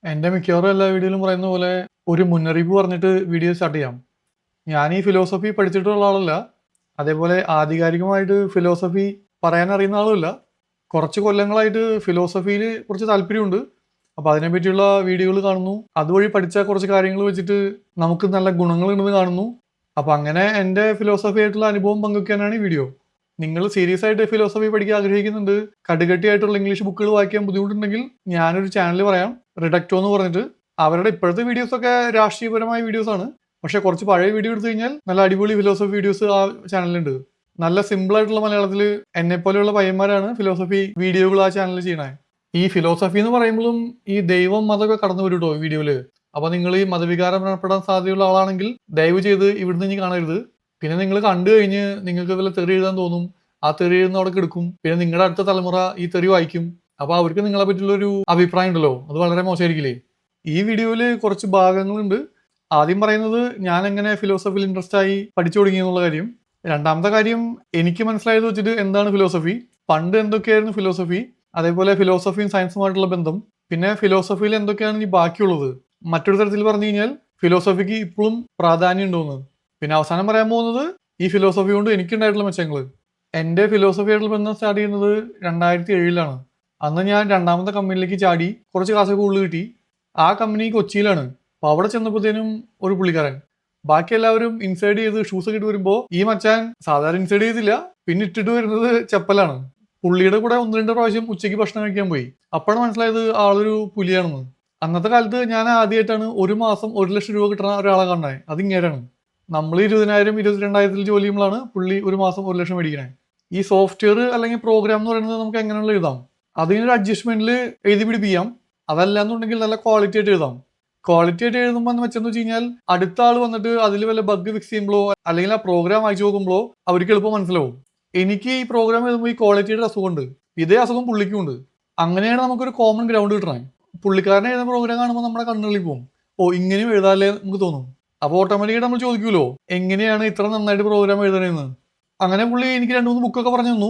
എൻ്റെ മിക്കവാറും എല്ലാ വീഡിയോയിലും പറയുന്ന പോലെ ഒരു മുന്നറിയിപ്പ് പറഞ്ഞിട്ട് വീഡിയോ സ്റ്റാർട്ട് ചെയ്യാം. ഞാൻ ഈ ഫിലോസഫി പഠിച്ചിട്ടുള്ള ആളല്ല. അതേപോലെ ആധികാരികമായിട്ട് ഫിലോസഫി പറയാൻ അറിയുന്ന ആളുമല്ല. കുറച്ച് കൊല്ലങ്ങളായിട്ട് ഫിലോസഫിയിൽ കുറച്ച് താല്പര്യമുണ്ട്. അപ്പോൾ അതിനെപ്പറ്റിയുള്ള വീഡിയോകൾ കാണുന്നു. അതുവഴി പഠിച്ച കുറച്ച് കാര്യങ്ങൾ വെച്ചിട്ട് നമുക്ക് നല്ല ഗുണങ്ങളുണ്ടെന്ന് കാണുന്നു. അപ്പോൾ അങ്ങനെ എൻ്റെ ഫിലോസഫി ആയിട്ടുള്ള അനുഭവം പങ്കുവയ്ക്കാനാണ് ഈ വീഡിയോ. നിങ്ങൾ സീരിയസ് ആയിട്ട് ഫിലോസഫി പഠിക്കാൻ ആഗ്രഹിക്കുന്നുണ്ട്, കടുകട്ടിയായിട്ടുള്ള ഇംഗ്ലീഷ് ബുക്കുകൾ വായിക്കാൻ ബുദ്ധിമുട്ടുണ്ടെങ്കിൽ ഞാനൊരു ചാനൽ പറയാം, റിഡക്റ്റോ എന്ന് പറഞ്ഞിട്ട്. അവരുടെ ഇപ്പോഴത്തെ വീഡിയോസ് ഒക്കെ രാഷ്ട്രീയപരമായ വീഡിയോസ് ആണ്. പക്ഷെ കുറച്ച് പഴയ വീഡിയോ എടുത്തു കഴിഞ്ഞാൽ നല്ല അടിപൊളി ഫിലോസഫി വീഡിയോസ് ആ ചാനലിലുണ്ട്. നല്ല സിമ്പിൾ ആയിട്ടുള്ള മലയാളത്തിൽ എന്നെ പോലെയുള്ള പയ്യന്മാരാണ് ഫിലോസഫി വീഡിയോകൾ ആ ചാനലിൽ ചെയ്യണേ. ഈ ഫിലോസഫി എന്ന് പറയുമ്പോഴും ഈ ദൈവം മതമൊക്കെ കടന്നു വരും കേട്ടോ വീഡിയോയില്. അപ്പൊ നിങ്ങൾ ഈ മതവികാരം ഏർപ്പെടാൻ സാധ്യതയുള്ള ആളാണെങ്കിൽ ദയവ് ചെയ്ത് ഇവിടുന്ന് ഇനി കാണരുത്. പിന്നെ നിങ്ങൾ കണ്ടു കഴിഞ്ഞ് നിങ്ങൾക്ക് വല്ല തെറി എഴുതാൻ തോന്നും. ആ തെറി എഴുതുന്ന അവിടെ കിടക്കും. പിന്നെ നിങ്ങളുടെ അടുത്ത തലമുറ ഈ തെറി വായിക്കും. അപ്പൊ അവർക്ക് നിങ്ങളെ പറ്റിയുള്ള ഒരു അഭിപ്രായം ഉണ്ടല്ലോ, അത് വളരെ മോശമായിരിക്കില്ലേ. ഈ വീഡിയോയിൽ കുറച്ച് ഭാഗങ്ങളുണ്ട്. ആദ്യം പറയുന്നത് ഞാൻ എങ്ങനെ ഫിലോസഫിയിൽ ഇൻട്രസ്റ്റ് ആയി പഠിച്ചു തുടങ്ങി എന്നുള്ള കാര്യം. രണ്ടാമത്തെ കാര്യം എനിക്ക് മനസ്സിലായത് വെച്ചിട്ട് എന്താണ് ഫിലോസഫി, പണ്ട് എന്തൊക്കെയായിരുന്നു ഫിലോസഫി, അതേപോലെ ഫിലോസഫിയും സയൻസുമായിട്ടുള്ള ബന്ധം, പിന്നെ ഫിലോസഫിയിൽ എന്തൊക്കെയാണ് ഇനി ബാക്കിയുള്ളത്. മറ്റൊരു തരത്തിൽ പറഞ്ഞു കഴിഞ്ഞാൽ ഫിലോസഫിക്ക് ഇപ്പോഴും പ്രാധാന്യം ഉണ്ടോന്ന്. പിന്നെ അവസാനം പറയാൻ പോകുന്നത് ഈ ഫിലോസഫി കൊണ്ട് എനിക്കുണ്ടായിട്ടുള്ള മെച്ചങ്ങൾ. എൻ്റെ ഫിലോസഫി ആയിട്ടുള്ള ബന്ധം സ്റ്റാർട്ട് ചെയ്യുന്നത് 2007 അന്ന് ഞാൻ രണ്ടാമത്തെ കമ്പനിയിലേക്ക് ചാടി, കുറച്ച് കാശൊക്കെ ഉള്ളിൽ കിട്ടി. ആ കമ്പനി കൊച്ചിയിലാണ്. അപ്പോൾ അവിടെ ചെന്നപ്പോഴത്തേനും ഒരു പുള്ളിക്കാരൻ, ബാക്കി എല്ലാവരും ഇൻസൈഡ് ചെയ്ത് ഷൂസ് ഒക്കെ ഇട്ട് വരുമ്പോൾ ഈ മച്ചാൻ സാധാരണ ഇൻസൈഡ് ചെയ്തില്ല, പിന്നെ ഇട്ടിട്ട് വരുന്നത് ചെപ്പലാണ്. പുള്ളിയുടെ കൂടെ 1-2 പ്രാവശ്യം ഉച്ചയ്ക്ക് ഭക്ഷണം കഴിക്കാൻ പോയി. അപ്പോഴാണ് മനസ്സിലായത് ആളൊരു പുലിയാണെന്ന്. അന്നത്തെ കാലത്ത് ഞാൻ ആദ്യമായിട്ടാണ് ഒരു മാസം 1 ലക്ഷം രൂപ കിട്ടുന്ന ഒരാളെ കാണുന്നത്. അത് ഇങ്ങനെയാണ്. നമ്മൾ 20,000 22,000 ജോലി ചെയ്യുമ്പോഴാണ് പുള്ളി ഒരു മാസം 1 ലക്ഷം മേടിക്കണേ. ഈ സോഫ്റ്റ്വെയർ അല്ലെങ്കിൽ പ്രോഗ്രാം എന്ന് പറയുന്നത് നമുക്ക് എങ്ങനെയുള്ള എഴുതാം, അതിനൊരു അഡ്ജസ്റ്റ്മെന്റിൽ എഴുതി പിടിപ്പിക്കാം. അതല്ല എന്നുണ്ടെങ്കിൽ നല്ല ക്വാളിറ്റി ആയിട്ട് എഴുതാം. ക്വാളിറ്റി ആയിട്ട് എഴുതുമ്പോൾ എന്ന് വെച്ചെന്ന് വെച്ച് കഴിഞ്ഞാൽ അടുത്ത ആൾ വന്നിട്ട് അതിൽ വല്ല ബഗ് ഫിക്സ് ചെയ്യുമ്പോഴോ അല്ലെങ്കിൽ ആ പ്രോഗ്രാം വായിച്ചു നോക്കുമ്പോഴോ അവർക്ക് എളുപ്പം മനസ്സിലാവും. എനിക്ക് ഈ പ്രോഗ്രാം എഴുതുമ്പോൾ ഈ ക്വാളിറ്റിയുടെ അസുഖമുണ്ട്, ഇതേ അസുഖം പുള്ളിക്കും ഉണ്ട്. അങ്ങനെയാണ് നമുക്കൊരു കോമൺ ഗ്രൗണ്ട് കിട്ടണേ. പുള്ളിക്കാരനെ എഴുതുന്ന പ്രോഗ്രാം കാണുമ്പോൾ നമ്മുടെ കണ്ണുകളിൽ പോകും, ഓ ഇങ്ങനെയും എഴുതാല്ലേ നമുക്ക് തോന്നും. അപ്പോൾ ഓട്ടോമാറ്റിക്കായിട്ട് നമ്മൾ ചോദിക്കുമല്ലോ, എങ്ങനെയാണ് ഇത്ര നന്നായിട്ട് പ്രോഗ്രാം എഴുതണേന്ന്. അങ്ങനെ പുള്ളി എനിക്ക് 2-3 ബുക്കൊക്കെ പറഞ്ഞു തന്നു.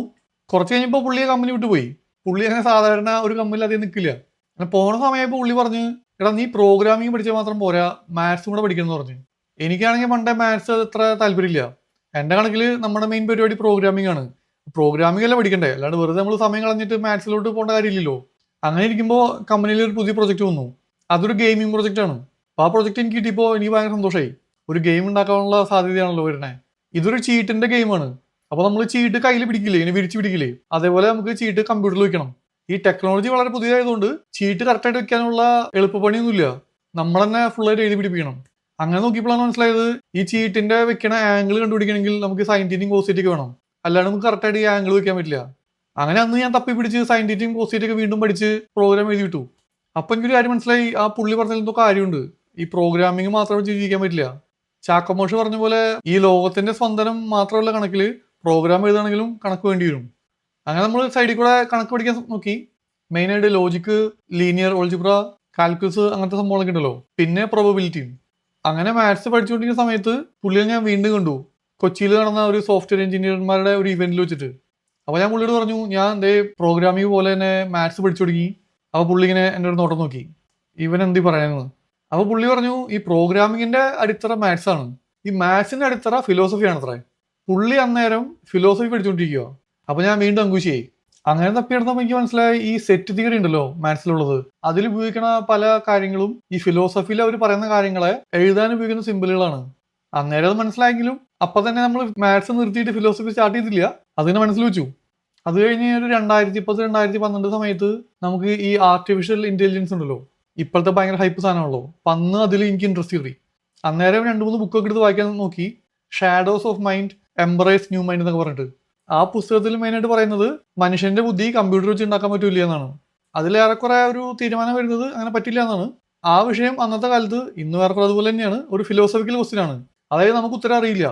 കുറച്ച് കഴിഞ്ഞപ്പോൾ പുള്ളിയെ കമ്പനി വിട്ടു പോയി. പുള്ളി അങ്ങനെ സാധാരണ ഒരു കമ്പനിയിൽ അധികം നിൽക്കില്ല. അങ്ങനെ പോണ സമയപ്പോൾ പുള്ളി പറഞ്ഞു, എടാ നീ പ്രോഗ്രാമിംഗ് പഠിച്ചാൽ മാത്രം പോരാ, മാത്സും കൂടെ പഠിക്കണം എന്ന് പറഞ്ഞു. എനിക്കാണെങ്കിൽ പണ്ടേ മാത്സ് അത്ര താല്പര്യമില്ല. എൻ്റെ കണക്കിൽ നമ്മുടെ മെയിൻ പരിപാടി പ്രോഗ്രാമിംഗ് ആണ്. പ്രോഗ്രാമിംഗ് അല്ല പഠിക്കണ്ടേ, അല്ലാണ്ട് വെറുതെ നമ്മൾ സമയം കളഞ്ഞിട്ട് മാത്സിലോട്ട് പോകേണ്ട കാര്യമില്ലല്ലോ. അങ്ങനെ ഇരിക്കുമ്പോൾ കമ്പനിയിൽ ഒരു പുതിയ പ്രൊജക്റ്റ് വന്നു. അതൊരു ഗെയിമിംഗ് പ്രൊജക്റ്റ് ആണ്. അപ്പോൾ ആ പ്രൊജക്റ്റ് എനിക്ക് കിട്ടിയപ്പോൾ എനിക്ക് ഭയങ്കര സന്തോഷമായി. ഒരു ഗെയിം ഉണ്ടാക്കാനുള്ള സാധ്യതയാണല്ലോ വരുന്നത്. ഇതൊരു ചീട്ടിന്റെ ഗെയിമാണ്. അപ്പോൾ നമ്മൾ ചീട്ട് കയ്യിൽ പിടിക്കില്ലേ, ഇങ്ങനെ വിരിച്ച് പിടിക്കില്ലേ, അതേപോലെ നമുക്ക് ചീട്ട് കമ്പ്യൂട്ടറിൽ വെക്കണം. ഈ ടെക്നോളജി വളരെ പുതിയതായതുകൊണ്ട് ചീട്ട് കറക്റ്റായിട്ട് വെക്കാനുള്ള എളുപ്പപ്പണിയൊന്നുമില്ല. നമ്മൾ തന്നെ ഫുള്ളായിട്ട് എഴുതി പിടിപ്പിക്കണം. അങ്ങനെ നോക്കിയപ്പോഴാണ് മനസ്സിലായത്, ഈ ചീട്ടിന്റെ വെക്കണ ആംഗിൾ കണ്ടുപിടിക്കണമെങ്കിൽ നമുക്ക് സൈൻറ്റിറ്റിയും കോസിറ്റിയൊക്കെ വേണം. അല്ലാണ്ട് നമുക്ക് കറക്റ്റായിട്ട് ഈ ആംഗിൾ വെക്കാൻ പറ്റില്ല. അങ്ങനെ അന്ന് ഞാൻ തപ്പി പിടിച്ച് സൈൻറ്റിറ്റിയും കോസിറ്റിയൊക്കെ വീണ്ടും പഠിച്ച് പ്രോഗ്രാം എഴുതി വിട്ടു. അപ്പം എനിക്കൊരു കാര്യം മനസ്സിലായി, ആ പുള്ളി പറഞ്ഞതിൽ എന്തോ കാര്യമുണ്ട്. ഈ പ്രോഗ്രാമിംഗ് മാത്രം ജീവിക്കാൻ പറ്റില്ല. ചാക്കോമോഷ് പറഞ്ഞ പോലെ ഈ ലോകത്തിന്റെ സ്പന്ദനം മാത്രമുള്ള കണക്കിൽ പ്രോഗ്രാം എഴുതാണെങ്കിലും കണക്ക് വേണ്ടി വരും. അങ്ങനെ നമ്മൾ സൈഡിൽ കൂടെ കണക്ക് പഠിക്കാൻ നോക്കി. മെയിനായിട്ട് ലോജിക്ക്, ലീനിയർ ഓൾജിബ്ര, കാൽക്കുലസ്, അങ്ങനത്തെ സംഭവങ്ങളൊക്കെ ഉണ്ടല്ലോ. പിന്നെ പ്രോബബിലിറ്റിയും. അങ്ങനെ മാത്സ് പഠിച്ചുകൊണ്ടിരിക്കുന്ന സമയത്ത് പുള്ളിയെ ഞാൻ വീണ്ടും കണ്ടു, കൊച്ചിയിൽ നടന്ന ഒരു സോഫ്റ്റ്വെയർ എഞ്ചിനീയർമാരുടെ ഒരു ഇവന്റിൽ വെച്ചിട്ട്. അപ്പോൾ ഞാൻ പുള്ളിയോട് പറഞ്ഞു, ഞാൻ ദേ പ്രോഗ്രാമിംഗ് പോലെ തന്നെ മാത്സ് പഠിച്ചു തുടങ്ങി. അപ്പോൾ പുള്ളി ഇങ്ങനെ എൻ്റെ ഒരു നോട്ടം നോക്കി, ഇവൻ എന്തി പറയാനെന്ന്. അപ്പോൾ പുള്ളി പറഞ്ഞു, ഈ പ്രോഗ്രാമിങ്ങിന്റെ അടിത്തറ മാത്സ് ആണ്, ഈ മാത്സിന്റെ അടിത്തറ ഫിലോസഫി ആണ് അത്രേ. പുള്ളി അന്നേരം ഫിലോസഫി പഠിച്ചുകൊണ്ടിരിക്കുക. അപ്പോൾ ഞാൻ വീണ്ടും അങ്കൂശിയായി. അങ്ങനെ തപ്പിയെടുത്തപ്പോൾ എനിക്ക് മനസ്സിലായി, ഈ സെറ്റ് തിയറി ഉണ്ടല്ലോ മാത്സിലുള്ളത്, അതിൽ ഉപയോഗിക്കുന്ന പല കാര്യങ്ങളും ഈ ഫിലോസഫിയിൽ അവർ പറയുന്ന കാര്യങ്ങളെ എഴുതാൻ ഉപയോഗിക്കുന്ന സിമ്പിളുകളാണ്. അന്നേരം അത് മനസ്സിലായെങ്കിലും അപ്പം തന്നെ നമ്മൾ മാത്സ് നിർത്തിയിട്ട് ഫിലോസഫി സ്റ്റാർട്ട് ചെയ്തില്ല, അതിനെ മനസ്സിൽ വെച്ചു. അത് കഴിഞ്ഞ് ഒരു 2010-2012 സമയത്ത് നമുക്ക് ഈ ആർട്ടിഫിഷ്യൽ ഇന്റലിജൻസ് ഉണ്ടല്ലോ, ഇപ്പോഴത്തെ ഭയങ്കര ഹൈപ്പ് സാധനമാണല്ലോ. അപ്പം അന്ന് അതിൽ എനിക്ക് ഇൻട്രസ്റ്റ് കയറി. അന്നേരം 2-3 ബുക്കൊക്കെ എടുത്ത് വായിക്കാൻ നോക്കി. Shadows of mind, embrace new mind എന്നൊക്കെ പറഞ്ഞിട്ട്. ആ പുസ്തകത്തിൽ മെയിനായിട്ട് പറയുന്നത് മനുഷ്യന്റെ ബുദ്ധി കമ്പ്യൂട്ടർ വെച്ച് ഉണ്ടാക്കാൻ പറ്റില്ല എന്നാണ്. അതിലേറെക്കുറെ ഒരു തീരുമാനം വരുന്നത് അങ്ങനെ പറ്റില്ല എന്നാണ്. ആ വിഷയം അന്നത്തെ കാലത്ത്, ഇന്ന് ഏറെക്കുറെ അതുപോലെ തന്നെയാണ്, ഒരു ഫിലോസഫിക്കൽ ക്വസ്റ്റ്യൻ ആണ്. അതായത് നമുക്ക് ഉത്തരം അറിയില്ല.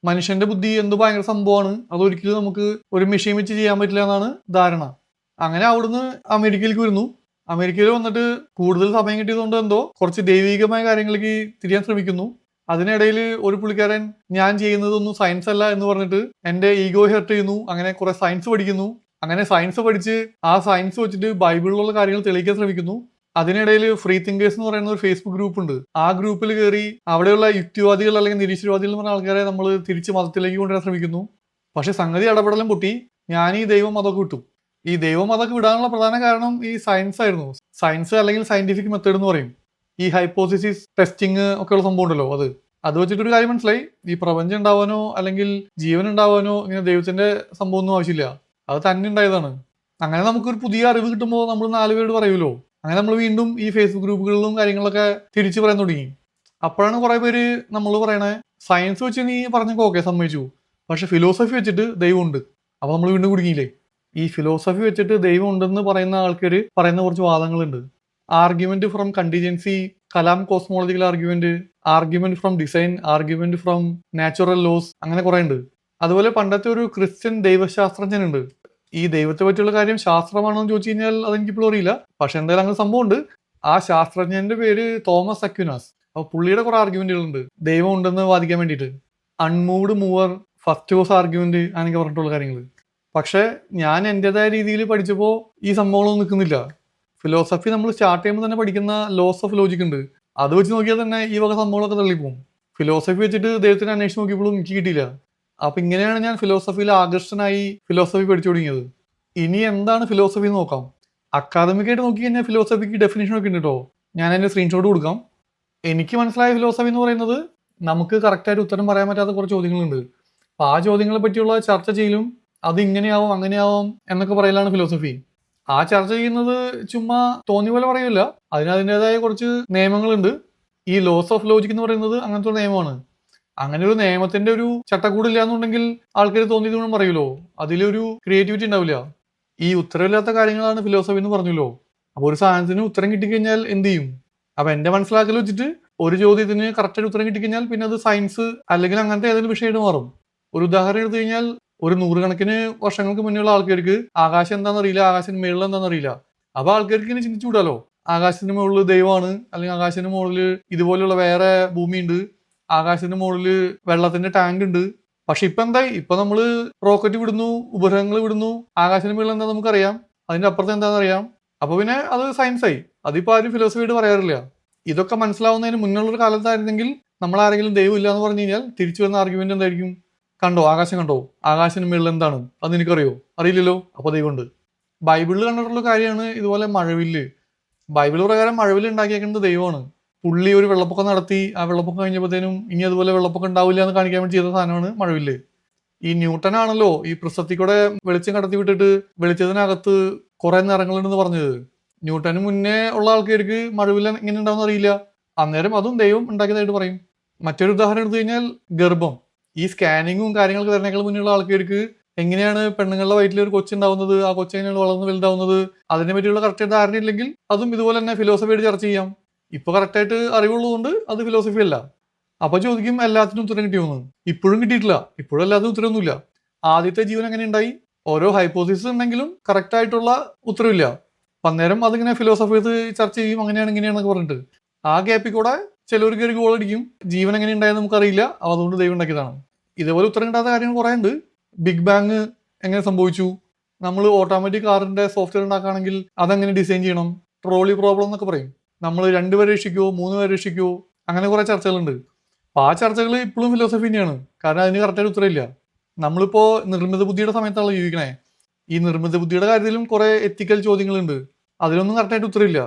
മനുഷ്യന്റെ ബുദ്ധി എന്ത് ഭയങ്കര സംഭവമാണ്, അതൊരിക്കലും നമുക്ക് ഒരു മെഷീൻ വെച്ച് ചെയ്യാൻ പറ്റില്ല എന്നാണ് ധാരണ. അങ്ങനെ അവിടുന്ന് അമേരിക്കയിലേക്ക് വരുന്നു. അമേരിക്കയിൽ വന്നിട്ട് കൂടുതൽ സമയം കിട്ടിയതുകൊണ്ട് എന്തോ കുറച്ച് ദൈവികമായ കാര്യങ്ങളിലേക്ക് തിരിയാൻ ശ്രമിക്കുന്നു. അതിനിടയിൽ ഒരു പുള്ളിക്കാരൻ ഞാൻ ചെയ്യുന്നതൊന്നും സയൻസ് അല്ല എന്ന് പറഞ്ഞിട്ട് എൻ്റെ ഈഗോ ഹെർട്ട് ചെയ്യുന്നു. അങ്ങനെ കുറെ സയൻസ് പഠിക്കുന്നു. അങ്ങനെ സയൻസ് പഠിച്ച് ആ സയൻസ് വെച്ചിട്ട് ബൈബിളിലുള്ള കാര്യങ്ങൾ തെളിയിക്കാൻ ശ്രമിക്കുന്നു. അതിനിടയിൽ ഫ്രീ തിങ്കേഴ്സ് എന്ന് പറയുന്ന ഒരു ഫേസ്ബുക്ക് ഗ്രൂപ്പ് ഉണ്ട്. ആ ഗ്രൂപ്പിൽ കയറി അവിടെയുള്ള യുക്തിവാദികൾ അല്ലെങ്കിൽ നിരീശ്വരവാദികൾ എന്ന് പറഞ്ഞ ആൾക്കാരെ നമ്മൾ തിരിച്ച് മതത്തിലേക്ക് കൊണ്ടുവരാൻ ശ്രമിക്കുന്നു. പക്ഷെ സംഗതി ഇടപെടലും പൊട്ടി. ഞാൻ ഈ ദൈവം മതമൊക്കെ വിട്ടു. ഈ ദൈവം മതമൊക്കെ വിടാനുള്ള പ്രധാന കാരണം ഈ സയൻസ് ആയിരുന്നു. സയൻസ് അല്ലെങ്കിൽ സയന്റിഫിക് മെത്തേഡ് എന്ന് പറയും. ഈ ഹൈപ്പോസിസിസ് ടെസ്റ്റിംഗ് ഒക്കെ ഉള്ള സംഭവം ഉണ്ടല്ലോ, അത് വെച്ചിട്ടൊരു കാര്യം മനസ്സിലായി. ഈ പ്രപഞ്ചം ഉണ്ടാവാനോ അല്ലെങ്കിൽ ജീവൻ ഉണ്ടാവാനോ ഇങ്ങനെ ദൈവത്തിന്റെ സംഭവം ഒന്നും ആവശ്യമില്ല. അത് തന്നെ ഉണ്ടായതാണ്. അങ്ങനെ നമുക്കൊരു പുതിയ അറിവ് കിട്ടുമ്പോൾ നമ്മൾ 4 പേരോട് പറയുമല്ലോ. അങ്ങനെ നമ്മൾ വീണ്ടും ഈ ഫേസ്ബുക്ക് ഗ്രൂപ്പുകളിലും കാര്യങ്ങളൊക്കെ തിരിച്ചു പറയാൻ തുടങ്ങി. അപ്പോഴാണ് കുറെ പേര് നമ്മൾ പറയണേ, സയൻസ് വെച്ച് നീ പറഞ്ഞൊക്കെ ഓക്കെ സമ്മതിച്ചു, പക്ഷെ ഫിലോസഫി വെച്ചിട്ട് ദൈവം ഉണ്ട്. അപ്പൊ നമ്മൾ വീണ്ടും കുടുങ്ങിയില്ലേ. ഈ ഫിലോസഫി വെച്ചിട്ട് ദൈവം ഉണ്ടെന്ന് പറയുന്ന ആൾക്കാർ പറയുന്ന കുറച്ച് വാദങ്ങളുണ്ട്. Argument from contingency, kalam cosmological argument, argument from design, argument from natural laws, അങ്ങനെ കുറെ ഉണ്ട്. അതുപോലെ പണ്ടത്തെ ഒരു ക്രിസ്ത്യൻ ദൈവശാസ്ത്രജ്ഞനുണ്ട്. ഈ ദൈവത്തെ പറ്റിയുള്ള കാര്യം ശാസ്ത്രമാണോ എന്ന് ചോദിച്ചു കഴിഞ്ഞാൽ അതെനിക്കിപ്പോഴും അറിയില്ല. പക്ഷെ എന്തായാലും അങ്ങനെ സംഭവം ഉണ്ട്. ആ ശാസ്ത്രജ്ഞന്റെ പേര് തോമസ് അക്വിനാസ്. അപ്പൊ പുള്ളിയുടെ കുറെ ആർഗ്യുമെന്റുകളുണ്ട് ദൈവം ഉണ്ടെന്ന് വാദിക്കാൻ വേണ്ടിയിട്ട്. അൺമൂവ്ഡ് മൂവർ, ഫസ്റ്റ് കോസ് ആർഗ്യുമെന്റ്, അങ്ങനെയൊക്കെ പറഞ്ഞിട്ടുള്ള കാര്യങ്ങൾ. പക്ഷെ ഞാൻ എന്റേതായ രീതിയിൽ പഠിച്ചപ്പോൾ ഈ സംഭവങ്ങളൊന്നും നിൽക്കുന്നില്ല. ഫിലോസഫി നമ്മൾ സ്റ്റാർട്ട് ചെയ്യുമ്പോൾ തന്നെ പഠിക്കുന്ന ലോസ് ഓഫ് ലോജിക് ഉണ്ട്. അത് വെച്ച് നോക്കിയാൽ തന്നെ ഈ വക സംഭവങ്ങളൊക്കെ തള്ളിപ്പോവും. ഫിലോസഫി വെച്ചിട്ട് ദൈവത്തിനെ അന്വേഷിച്ച് നോക്കിയപ്പോഴും എനിക്ക് കിട്ടിയില്ല. അപ്പൊ ഇങ്ങനെയാണ് ഞാൻ ഫിലോസഫിയിൽ ആകർഷനായി ഫിലോസഫി പഠിച്ചു തുടങ്ങിയത്. ഇനി എന്താണ് ഫിലോസഫി എന്ന് നോക്കാം. അക്കാദമിക്കായിട്ട് നോക്കി കഴിഞ്ഞാൽ ഫിലോസഫിക്ക് ഡെഫിനേഷൻ ഒക്കെ ഉണ്ട് കേട്ടോ. ഞാൻ അതിന്റെ സ്ക്രീൻഷോട്ട് കൊടുക്കാം. എനിക്ക് മനസ്സിലായ ഫിലോസഫി എന്ന് പറയുന്നത് നമുക്ക് കറക്റ്റായിട്ട് ഉത്തരം പറയാൻ പറ്റാത്ത കുറച്ച് ചോദ്യങ്ങളുണ്ട്. അപ്പൊ ആ ചോദ്യങ്ങളെ പറ്റിയുള്ള ചർച്ച ചെയ്യലും അത് ഇങ്ങനെയാവും അങ്ങനെയാവും എന്നൊക്കെ പറയലാണ് ഫിലോസഫി. ആ ചർച്ച ചെയ്യുന്നത് ചുമ്മാ തോന്നിയ പോലെ പറയില്ല. അതിനതിൻ്റെതായ കുറച്ച് നിയമങ്ങളുണ്ട്. ഈ ലോസ് ഓഫ് ലോജിക് എന്ന് പറയുന്നത് അങ്ങനത്തെ ഒരു നിയമമാണ്. അങ്ങനെ ഒരു നിയമത്തിന്റെ ഒരു ചട്ടക്കൂടില്ല എന്നുണ്ടെങ്കിൽ ആൾക്കാർ തോന്നിയത് കൊണ്ടും പറയൂലോ, അതിലൊരു ക്രിയേറ്റിവിറ്റി ഉണ്ടാവില്ല. ഈ ഉത്തരവില്ലാത്ത കാര്യങ്ങളാണ് ഫിലോസഫി എന്ന് പറഞ്ഞല്ലോ. അപ്പൊ ഒരു സാധനത്തിന് ഉത്തരം കിട്ടിക്കഴിഞ്ഞാൽ എന്ത് ചെയ്യും? അപ്പൊ എന്റെ മനസ്സിലാക്കൽ വെച്ചിട്ട് ഒരു ചോദ്യത്തിന് കറക്റ്റായിട്ട് ഉത്തരം കിട്ടിക്കഴിഞ്ഞാൽ പിന്നെ അത് സയൻസ് അല്ലെങ്കിൽ അങ്ങനത്തെ ഏതെങ്കിലും വിഷയമായിട്ട് മാറും. ഒരു ഉദാഹരണം എടുത്തു കഴിഞ്ഞാൽ ഒരു 100 കണക്കിന് വർഷങ്ങൾക്ക് മുന്നേയുള്ള ആൾക്കാർക്ക് ആകാശം എന്താണെന്നറിയില്ല, ആകാശത്തിന് മേളിൽ എന്താണെന്നറിയില്ല. അപ്പൊ ആൾക്കാർക്ക് ഇങ്ങനെ ചിന്തിച്ചു വിടാലോ, ആകാശത്തിന് മുകളിൽ ദൈവമാണ്, അല്ലെങ്കിൽ ആകാശത്തിന് മുകളിൽ ഇതുപോലെയുള്ള വേറെ ഭൂമിയുണ്ട്, ആകാശത്തിന് മുകളിൽ വെള്ളത്തിന്റെ ടാങ്ക് ഉണ്ട്. പക്ഷെ ഇപ്പൊ എന്തായി? ഇപ്പൊ നമ്മള് റോക്കറ്റ് വിടുന്നു, ഉപഗ്രഹങ്ങൾ വിടുന്നു, ആകാശത്തിന് മുകളിൽ എന്താ നമുക്കറിയാം, അതിന്റെ അപ്പുറത്ത് എന്താണെന്ന് അറിയാം. അപ്പൊ പിന്നെ അത് സയൻസ് ആയി. അതിപ്പോ ആരും ഫിലോസഫിയായിട്ട് പറയാറില്ല. ഇതൊക്കെ മനസ്സിലാവുന്നതിന് മുന്നുള്ള ഒരു കാലത്തായിരുന്നെങ്കിൽ നമ്മൾ ആരെങ്കിലും ദൈവം ഇല്ല എന്ന് പറഞ്ഞു കഴിഞ്ഞാൽ തിരിച്ചു വന്ന ആർഗ്യുമെന്റ് എന്തായിരിക്കും? കണ്ടോ, ആകാശം കണ്ടോ, ആകാശത്തിന് മുകളിൽ എന്താണ്, അത് നിനക്കറിയോ? അറിയില്ലല്ലോ, അപ്പൊ ദൈവമുണ്ട്. ബൈബിളിൽ കണ്ടിട്ടുള്ള കാര്യമാണ് ഇതുപോലെ മഴവില്ല്. ബൈബിൾ പ്രകാരം മഴവില്ല് ഉണ്ടാക്കിയേക്കുന്നത് ദൈവമാണ്. പുള്ളി ഒരു വെള്ളപ്പൊക്കം നടത്തി, ആ വെള്ളപ്പൊക്കം കഴിഞ്ഞപ്പോഴത്തേനും ഇനി അതുപോലെ വെള്ളപ്പൊക്കം ഉണ്ടാവില്ല എന്ന് കാണിക്കാൻ വേണ്ടി ചെയ്ത സാധനമാണ് മഴവില്ല്. ഈ ന്യൂട്ടൻ ആണല്ലോ ഈ പ്രസക്തി കൂടെ വെളിച്ചം കടത്തി വിട്ടിട്ട് വെളിച്ചത്തിനകത്ത് കുറെ നിറങ്ങളുണ്ടെന്ന് പറഞ്ഞത്. ന്യൂട്ടന് മുന്നേ ഉള്ള ആൾക്കാർക്ക് മഴവില്ല് എങ്ങനെ ഉണ്ടാവും അറിയില്ല. അന്നേരം അതും ദൈവം ഉണ്ടാക്കിയതായിട്ട് പറയും. മറ്റൊരു ഉദാഹരണം എടുത്തു കഴിഞ്ഞാൽ ഗർഭം. ഈ സ്കാനിങ്ങും കാര്യങ്ങളൊക്കെ വരുന്നേക്കാൾ മുന്നുള്ള ആൾക്കാർക്ക് എങ്ങനെയാണ് പെണ്ണുങ്ങളുടെ വയറ്റിൽ ഒരു കൊച്ചുണ്ടാവുന്നത്, ആ കൊച്ചെങ്ങനെയാണ് വളർന്ന് വലുതാവുന്നത്, അതിനെ പറ്റിയുള്ള കറക്റ്റ് ധാരണ ഇല്ലെങ്കിൽ അതും ഇതുപോലെ തന്നെ ഫിലോസഫിയായിട്ട് ചർച്ച ചെയ്യാം. ഇപ്പൊ കറക്റ്റായിട്ട് അറിവുള്ളതുകൊണ്ട് അത് ഫിലോസഫി അല്ല. അപ്പൊ ചോദിക്കും എല്ലാത്തിനും ഉത്തരം കിട്ടിയോന്ന്. ഇപ്പോഴും കിട്ടിയിട്ടില്ല. ഇപ്പോഴും എല്ലാത്തിനും ഉത്തരമൊന്നുമില്ല. ആദ്യത്തെ ജീവൻ എങ്ങനെ ഉണ്ടായി? ഓരോ ഹൈപ്പോസിസ് ഉണ്ടെങ്കിലും കറക്റ്റ് ആയിട്ടുള്ള ഉത്തരവില്ല. അന്നേരം അതിങ്ങനെ ഫിലോസഫി ചർച്ച ചെയ്യും, അങ്ങനെയാണ് ഇങ്ങനെയാണെന്നൊക്കെ പറഞ്ഞിട്ട്. ആ ഗ്യാപ്പിൽ കൂടെ ചിലവർക്ക് ഒരു ഗോൾ അടിക്കും, ജീവൻ എങ്ങനെ ഉണ്ടായെന്ന് നമുക്കറിയില്ല, അതുകൊണ്ട് ദൈവം ഉണ്ടാക്കിയതാണ്. ഇതേപോലെ ഉത്തരം കിട്ടാത്ത കാര്യങ്ങൾ കുറെ ഉണ്ട്. ബിഗ് ബാങ് എങ്ങനെ സംഭവിച്ചു, നമ്മൾ ഓട്ടോമാറ്റിക് കാറിന്റെ സോഫ്റ്റ്വെയർ ഉണ്ടാക്കുകയാണെങ്കിൽ അതെങ്ങനെ ഡിസൈൻ ചെയ്യണം, ട്രോളി പ്രോബ്ലം എന്നൊക്കെ പറയും. നമ്മൾ 2 പേരെ രക്ഷിക്കുമോ 3 പേരെ രക്ഷിക്കുമോ, അങ്ങനെ കുറെ ചർച്ചകളുണ്ട്. അപ്പൊ ആ ചർച്ചകൾ ഇപ്പോഴും ഫിലോസഫി തന്നെയാണ്. കാരണം അതിന് കറക്റ്റായിട്ട് ഉത്തരമില്ല. നമ്മളിപ്പോ നിർമ്മിത ബുദ്ധിയുടെ സമയത്താണ് ജീവിക്കണേ. ഈ നിർമ്മിത ബുദ്ധിയുടെ കാര്യത്തിലും കുറെ എത്തിക്കൽ ചോദ്യങ്ങളുണ്ട്. അതിലൊന്നും കറക്റ്റായിട്ട് ഉത്തരമില്ല.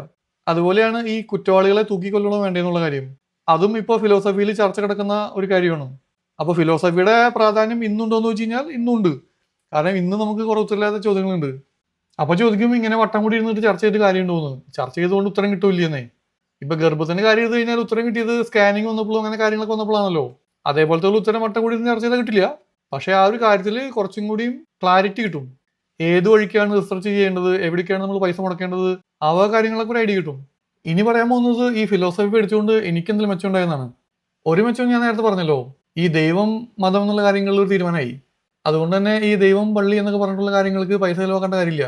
അതുപോലെയാണ് ഈ കുറ്റവാളികളെ തൂക്കിക്കൊല്ലണോ വേണ്ടതെന്നുള്ള കാര്യം. അതും ഇപ്പോൾ ഫിലോസഫിയിൽ ചർച്ച കിടക്കുന്ന ഒരു കാര്യമാണ്. അപ്പൊ ഫിലോസഫിയുടെ പ്രാധാന്യം ഇന്നുണ്ടോ എന്ന് വെച്ച് കഴിഞ്ഞാൽ ഇന്നുണ്ട്. കാരണം ഇന്ന് നമുക്ക് കുറെ ഉത്തരമില്ലാത്ത ചോദ്യങ്ങളുണ്ട്. അപ്പൊ ചോദിക്കും, ഇങ്ങനെ വട്ടം കൂടി ഇരുന്നിട്ട് ചർച്ച ചെയ്തിട്ട് കാര്യം ഉണ്ടോന്ന്. ചർച്ച ചെയ്തുകൊണ്ട് ഉത്തരം കിട്ടൂല്ലെന്നേ. ഇപ്പൊ ഗർഭത്തിന്റെ കാര്യം ചെയ്ത് കഴിഞ്ഞാൽ ഉത്തരം കിട്ടിയത് സ്കാനിങ് വന്നപ്പോഴും അങ്ങനെ കാര്യങ്ങളൊക്കെ വന്നപ്പോഴാണല്ലോ. അതേപോലത്തെ ഒരു ഉത്തരം വട്ടം കൂടി ഇരുന്ന് ചർച്ച ചെയ്താൽ കിട്ടില്ല. പക്ഷെ ആ ഒരു കാര്യത്തിൽ കുറച്ചും കൂടിയും ക്ലാരിറ്റി കിട്ടും. ഏത് വഴിക്കാണ് റിസർച്ച് ചെയ്യേണ്ടത്, എവിടേക്കാണ് നമ്മൾ പൈസ മുടക്കേണ്ടത്, ആ കാര്യങ്ങളൊക്കെ ഒരു ഐഡിയ കിട്ടും. ഇനി പറയാൻ പോകുന്നത് ഈ ഫിലോസഫി പഠിച്ചുകൊണ്ട് എനിക്കെന്തെങ്കിലും മെച്ചം ഉണ്ടായെന്നാണ്. ഒരു മെച്ചം ഞാൻ നേരത്തെ പറഞ്ഞല്ലോ, ഈ ദൈവം മതം എന്നുള്ള കാര്യങ്ങളിൽ ഒരു തീരുമാനമായി. അതുകൊണ്ട് തന്നെ ഈ ദൈവം പള്ളി എന്നൊക്കെ പറഞ്ഞിട്ടുള്ള കാര്യങ്ങൾക്ക് പൈസ ചിലവാക്കേണ്ട കാര്യമില്ല.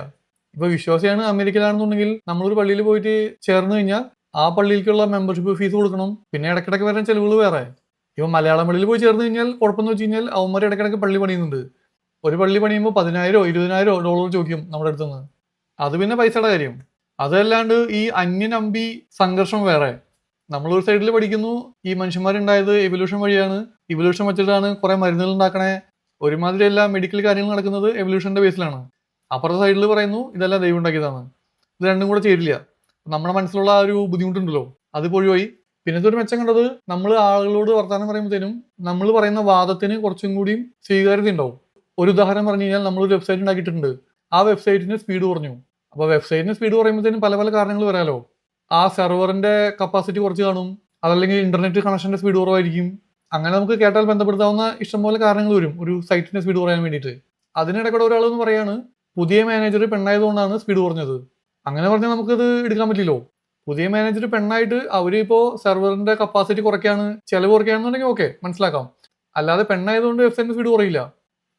ഇപ്പൊ വിശ്വാസിയാണ് അമേരിക്കയിലാണെന്നുണ്ടെങ്കിൽ നമ്മളൊരു പള്ളിയിൽ പോയിട്ട് ചേർന്ന് കഴിഞ്ഞാൽ ആ പള്ളിയിലേക്കുള്ള മെമ്പർഷിപ്പ് ഫീസ് കൊടുക്കണം. പിന്നെ ഇടയ്ക്കിടയ്ക്ക് വരുന്ന ചെലവുകൾ വേറെ. ഇപ്പൊ മലയാളം പള്ളിയിൽ പോയി ചേർന്ന് കഴിഞ്ഞാൽ കുഴപ്പമെന്ന് വെച്ച് കഴിഞ്ഞാൽ അവന്മാർ ഇടയ്ക്കിടയ്ക്ക് പള്ളി പണിയുന്നുണ്ട്. ഒരു പള്ളി പണിയുമ്പോൾ $10,000 $20,000 ചോദിക്കും നമ്മുടെ അടുത്തുനിന്ന്. അത് പിന്നെ പൈസയുടെ കാര്യം. അതല്ലാണ്ട് ഈ അന്യനമ്പി സംഘർഷം വേറെ. നമ്മളൊരു സൈഡിൽ പഠിക്കുന്നു ഈ മനുഷ്യന്മാരുണ്ടായത് എവല്യൂഷൻ വഴിയാണ്, ഇവല്യൂഷൻ വെച്ചിട്ടാണ് കുറെ മരുന്നുകൾ ഉണ്ടാക്കണേ, ഒരുമാതിരി എല്ലാ മെഡിക്കൽ കാര്യങ്ങൾ നടക്കുന്നത് എവല്യൂഷന്റെ ബേസിലാണ്. അപ്പുറത്തെ സൈഡിൽ പറയുന്നു ഇതെല്ലാം ദൈവം ഉണ്ടാക്കിയതാണ്. ഇത് രണ്ടും കൂടെ ചേരില്ല. നമ്മുടെ മനസ്സിലുള്ള ആ ഒരു ബുദ്ധിമുട്ടുണ്ടല്ലോ അത് ഒഴിവായി. പിന്നത്തെ ഒരു മെച്ചം കണ്ടത്, നമ്മൾ ആളുകളോട് വർത്തമാനം പറയുമ്പോഴത്തേനും നമ്മൾ പറയുന്ന വാദത്തിന് കുറച്ചും കൂടിയും സ്വീകാര്യത ഉണ്ടാവും. ഒരു ഉദാഹരണം പറഞ്ഞു കഴിഞ്ഞാൽ, നമ്മളൊരു വെബ്സൈറ്റ് ഉണ്ടാക്കിയിട്ടുണ്ട്, ആ വെബ്സൈറ്റിന് സ്പീഡ് കുറഞ്ഞു. അപ്പോൾ വെബ്സൈറ്റിന് സ്പീഡ് കുറയുമ്പോഴത്തേനും പല പല കാരണങ്ങൾ വരാലോ. ആ സെർവറിന്റെ കപ്പാസിറ്റി കുറച്ച് കാണും, അതല്ലെങ്കിൽ ഇന്റർനെറ്റ് കണക്ഷന്റെ സ്പീഡ് കുറവായിരിക്കും. അങ്ങനെ നമുക്ക് കേട്ടാൽ ബന്ധപ്പെടുത്താവുന്ന ഇഷ്ടംപോലെ കാരണങ്ങൾ വരും ഒരു സൈറ്റിന്റെ സ്പീഡ് കുറയാൻ വേണ്ടിയിട്ട്. അതിനിടയ്ക്കൂടെ ഒരാളെന്ന് പറയാണ് പുതിയ മാനേജർ പെണ്ണായതുകൊണ്ടാണ് സ്പീഡ് കുറഞ്ഞത്. അങ്ങനെ പറഞ്ഞാൽ നമുക്കത് എടുക്കാൻ പറ്റില്ലോ. പുതിയ മാനേജർ പെണ്ണായിട്ട് അവരിപ്പോ സെർവറിന്റെ കപ്പാസിറ്റി കുറയ്ക്കാണ്, ചെലവ് കുറയ്ക്കാണെന്നുണ്ടെങ്കിൽ ഓക്കെ, മനസ്സിലാക്കാം. അല്ലാതെ പെണ്ണായതുകൊണ്ട് വെബ്സൈറ്റിന്റെ സ്പീഡ് കുറയില്ല.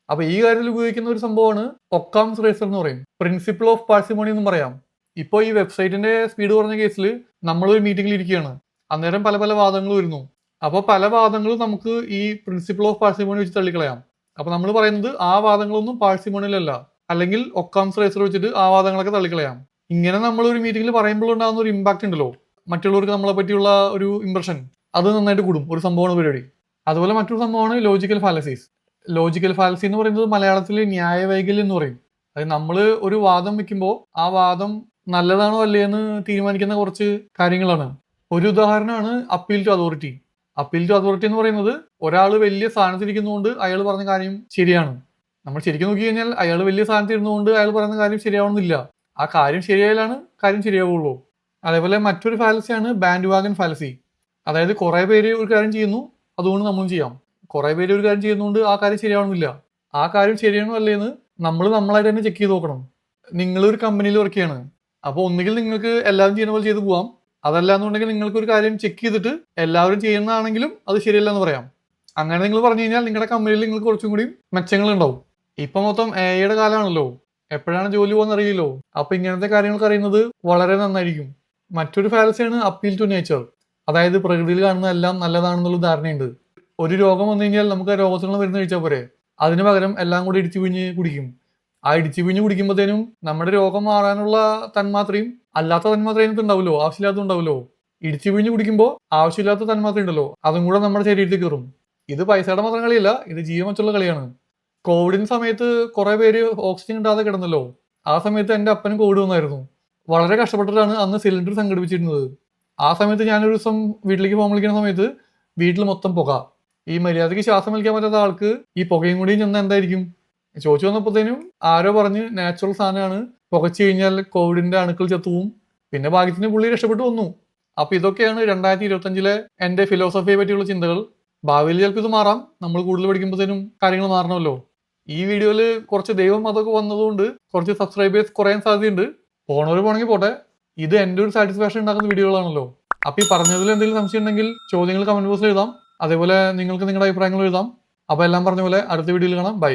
അപ്പൊ ഈ കാര്യത്തിൽ ഉപയോഗിക്കുന്ന ഒരു സംഭവമാണ് ഒക്കാംസ് റേസർ എന്ന് പറയും, പ്രിൻസിപ്പിൾ ഓഫ് പാഴ്സിമോണി എന്നും പറയാം. ഇപ്പോൾ ഈ വെബ്സൈറ്റിന്റെ സ്പീഡ് കുറഞ്ഞ കേസിൽ നമ്മളൊരു മീറ്റിംഗിൽ ഇരിക്കുകയാണ്, അന്നേരം പല പല വാദങ്ങൾ വരുന്നു. അപ്പോൾ പല വാദങ്ങളും നമുക്ക് ഈ പ്രിൻസിപ്പിൾ ഓഫ് പാഴ്സിമോണി വെച്ച് തള്ളിക്കളയാം. അപ്പൊ നമ്മൾ പറയുന്നത് ആ വാദങ്ങളൊന്നും പാഴ്സിമോണിയിലല്ല, അല്ലെങ്കിൽ ഒക്കാംസ് റേസർ വെച്ചിട്ട് ആ വാദങ്ങളൊക്കെ തള്ളിക്കളയാം. ഇങ്ങനെ നമ്മൾ ഒരു മീറ്റിംഗിൽ പറയുമ്പോൾ ഉണ്ടാകുന്ന ഒരു ഇമ്പാക്ട് ഉണ്ടല്ലോ, മറ്റുള്ളവർക്ക് നമ്മളെ പറ്റിയുള്ള ഒരു ഇംപ്രഷൻ, അത് നന്നായിട്ട് കൂടും. ഒരു സംഭവമാണ് പരിപാടി. അതുപോലെ മറ്റൊരു സംഭവമാണ് ലോജിക്കൽ ഫാലസീസ്. ലോജിക്കൽ ഫാലസി എന്ന് പറയുന്നത് മലയാളത്തിൽ ന്യായവൈകല്യം എന്ന് പറയും. അതായത് നമ്മൾ ഒരു വാദം വെക്കുമ്പോൾ ആ വാദം നല്ലതാണോ അല്ലേ എന്ന് തീരുമാനിക്കുന്ന കുറച്ച് കാര്യങ്ങളാണ്. ഒരു ഉദാഹരണമാണ് appeal to authority. Appeal to authority എന്ന് പറയുന്നത്, ഒരാൾ വലിയ സ്ഥാനത്തിരിക്കുന്നതുകൊണ്ട് അയാൾ പറഞ്ഞ കാര്യം ശരിയാണ്. നമ്മൾ ശരിക്കും നോക്കി കഴിഞ്ഞാൽ അയാൾ വലിയ സ്ഥാനത്തിരുന്നുകൊണ്ട് അയാൾ പറയുന്ന കാര്യം ശരിയാവണമെന്നില്ല. ആ കാര്യം ശരിയായാലാണ് കാര്യം ശരിയാവുള്ളൂ. അതേപോലെ മറ്റൊരു ഫാലസിയാണ് ബാൻഡ് വാഗൻ ഫാലസി. അതായത് കുറെ പേര് ഒരു കാര്യം ചെയ്യുന്നു, അതുകൊണ്ട് നമ്മളും ചെയ്യാം. കുറെ പേര് ഒരു കാര്യം ചെയ്യുന്നതുകൊണ്ട് ആ കാര്യം ശരിയാവണമെന്നില്ല. ആ കാര്യം ശരിയാണോ അല്ലേന്ന് നമ്മൾ നമ്മളായിട്ട് തന്നെ ചെക്ക് ചെയ്ത് നോക്കണം. നിങ്ങളൊരു കമ്പനിയിൽ വർക്ക് ചെയ്യാണ്, അപ്പോൾ ഒന്നുകിൽ നിങ്ങൾക്ക് എല്ലാവരും ചെയ്യുന്ന പോലെ ചെയ്ത് പോവാം, അതല്ല എന്നുണ്ടെങ്കിൽ നിങ്ങൾക്ക് ഒരു കാര്യം ചെക്ക് ചെയ്തിട്ട് എല്ലാവരും ചെയ്യുന്നതാണെങ്കിലും അത് ശരിയല്ല എന്ന് പറയാം. അങ്ങനെ നിങ്ങൾ പറഞ്ഞു കഴിഞ്ഞാൽ നിങ്ങളുടെ കമ്പനിയിൽ നിങ്ങൾക്ക് കുറച്ചും കൂടി മെച്ചങ്ങൾ ഉണ്ടാവും. ഇപ്പൊ മൊത്തം എയുടെ കാലമാണല്ലോ, എപ്പോഴാണ് ജോലി പോകുന്ന അറിയില്ലോ. അപ്പൊ ഇങ്ങനത്തെ കാര്യങ്ങൾക്ക് അറിയുന്നത് വളരെ നന്നായിരിക്കും. മറ്റൊരു ഫാലസിയാണ് അപ്പീൽ ടു നേച്ചർ. അതായത് പ്രകൃതിയിൽ കാണുന്ന എല്ലാം നല്ലതാണെന്നുള്ള ധാരണയുണ്ട്. ഒരു രോഗം വന്നു കഴിഞ്ഞാൽ നമുക്ക് ആ രോഗത്തിനുള്ള മരുന്ന് കഴിച്ചാൽ പോരെ, അതിന് പകരം എല്ലാം കൂടി ഇടിച്ചു പിഴിഞ്ഞ് കുടിക്കും. ആ ഇടിച്ചു പിഴിഞ്ഞ് കുടിക്കുമ്പോഴത്തേനും നമ്മുടെ രോഗം മാറാനുള്ള തന്മാത്രയും അല്ലാത്ത തന്മാത്രയും ഉണ്ടാവുമല്ലോ, ആവശ്യമില്ലാത്ത ഉണ്ടാവുമല്ലോ. ഇടിച്ചു പിഴിഞ്ഞ് കുടിക്കുമ്പോൾ ആവശ്യമില്ലാത്ത തന്മാത്ര ഉണ്ടല്ലോ, അതും കൂടെ നമ്മുടെ ശരീരത്തിൽ കയറും. ഇത് പൈസയുടെ മാത്രം കളിയല്ല, ഇത് ജീവൻ വെച്ചുള്ള കളിയാണ്. കോവിഡിന് സമയത്ത് കുറെ പേര് ഓക്സിജൻ കിട്ടാതെ കിടന്നല്ലോ. ആ സമയത്ത് എൻ്റെ അപ്പനും കോവിഡ് വന്നായിരുന്നു. വളരെ കഷ്ടപ്പെട്ടിട്ടാണ് അന്ന് സിലിണ്ടർ സംഘടിപ്പിച്ചിരുന്നത്. ആ സമയത്ത് ഞാനൊരു ദിവസം വീട്ടിലേക്ക് പോകാൻ വിളിക്കുന്ന സമയത്ത് വീട്ടിൽ മൊത്തം പുക. ഈ മര്യാദയ്ക്ക് ശ്വാസം വലിക്കാൻ പറ്റാത്ത ആൾക്ക് ഈ പുകയും കൂടി ചെന്നാൽ എന്തായിരിക്കും? ചോദിച്ചു വന്നപ്പോഴത്തേനും ആരോ പറഞ്ഞ് നാച്ചുറൽ സാധനമാണ്, പുകച്ചു കഴിഞ്ഞാൽ കോവിഡിന്റെ അണുക്കൾ ചത്തുവും. പിന്നെ ഭാഗ്യത്തിന് പുള്ളി രക്ഷപ്പെട്ടു വന്നു. അപ്പൊ ഇതൊക്കെയാണ് 2025 എൻ്റെ ഫിലോസഫിയെ പറ്റിയുള്ള ചിന്തകൾ. ഭാവിയിൽ ചിലപ്പോൾ ഇത് മാറാം, നമ്മൾ കൂടുതൽ പഠിക്കുമ്പോഴത്തേനും കാര്യങ്ങൾ മാറണമല്ലോ. ഈ വീഡിയോയിൽ കുറച്ച് ദൈവം അതൊക്കെ വന്നതുകൊണ്ട് കുറച്ച് സബ്സ്ക്രൈബേഴ്സ് കുറയാൻ സാധ്യതയുണ്ട്. പോണവർ പോണെങ്കിൽ പോട്ടെ, ഇത് എൻ്റെ ഒരു സാറ്റിസ്ഫാക്ഷൻ ഉണ്ടാക്കുന്ന വീഡിയോകളാണല്ലോ. അപ്പൊ ഈ പറഞ്ഞതിൽ എന്തെങ്കിലും സംശയം ഉണ്ടെങ്കിൽ ചോദ്യങ്ങൾ കമന്റ് ബോക്സിൽ എഴുതാം. അതേപോലെ നിങ്ങൾക്ക് നിങ്ങളുടെ അഭിപ്രായങ്ങൾ എഴുതാം. അപ്പൊ എല്ലാം പറഞ്ഞ പോലെ അടുത്ത വീഡിയോയിൽ കാണാം. ബൈ.